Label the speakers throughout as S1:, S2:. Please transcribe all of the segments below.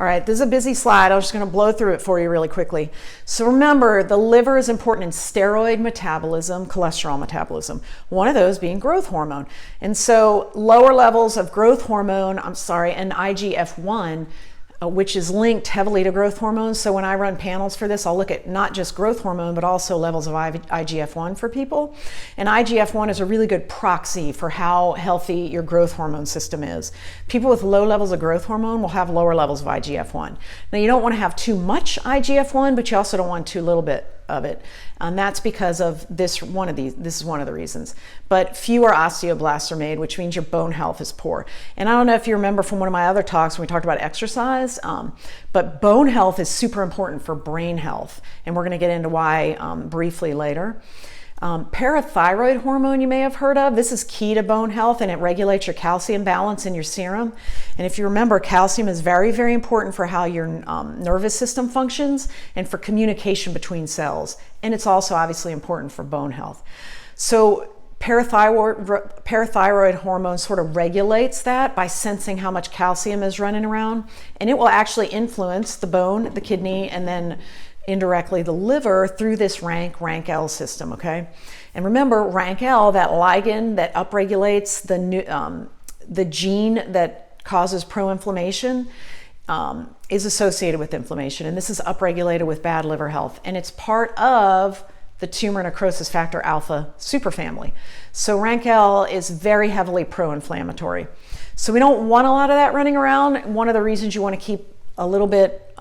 S1: All right, this is a busy slide. I'm just going to blow through it for you really quickly. So remember, the liver is important in steroid metabolism, cholesterol metabolism, one of those being growth hormone. And so lower levels of growth hormone, and IGF-1, which is linked heavily to growth hormones. So when I run panels for this, I'll look at not just growth hormone, but also levels of IGF-1 for people. And IGF-1 is a really good proxy for how healthy your growth hormone system is. People with low levels of growth hormone will have lower levels of IGF-1. Now, you don't want to have too much IGF-1, but you also don't want too little bit of it. And that's because of this is one of the reasons. But fewer osteoblasts are made, which means your bone health is poor. And I don't know if you remember from one of my other talks when we talked about exercise, but bone health is super important for brain health. And we're going to get into why briefly later. Parathyroid hormone you may have heard of. This is key to bone health, and it regulates your calcium balance in your serum. And if you remember, calcium is very, very important for how your nervous system functions and for communication between cells. And it's also obviously important for bone health. So parathyroid hormone sort of regulates that by sensing how much calcium is running around, and it will actually influence the bone, the kidney, and then indirectly the liver through this RANK-L system, okay? And remember, RANK-L, that ligand that upregulates the gene that causes pro-inflammation, is associated with inflammation, and this is upregulated with bad liver health, and it's part of the tumor necrosis factor alpha superfamily. So RANK-L is very heavily pro-inflammatory. So we don't want a lot of that running around. One of the reasons you want to keep a little bit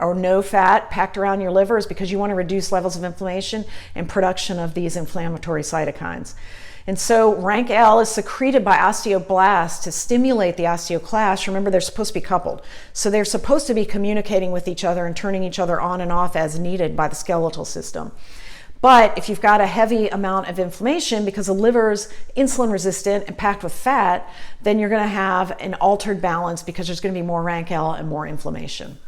S1: or no fat packed around your liver is because you want to reduce levels of inflammation and production of these inflammatory cytokines. And so RANK-L is secreted by osteoblasts to stimulate the osteoclasts. Remember, they're supposed to be coupled. So they're supposed to be communicating with each other and turning each other on and off as needed by the skeletal system. But if you've got a heavy amount of inflammation because the liver's insulin resistant and packed with fat, then you're going to have an altered balance because there's going to be more RANK-L and more inflammation.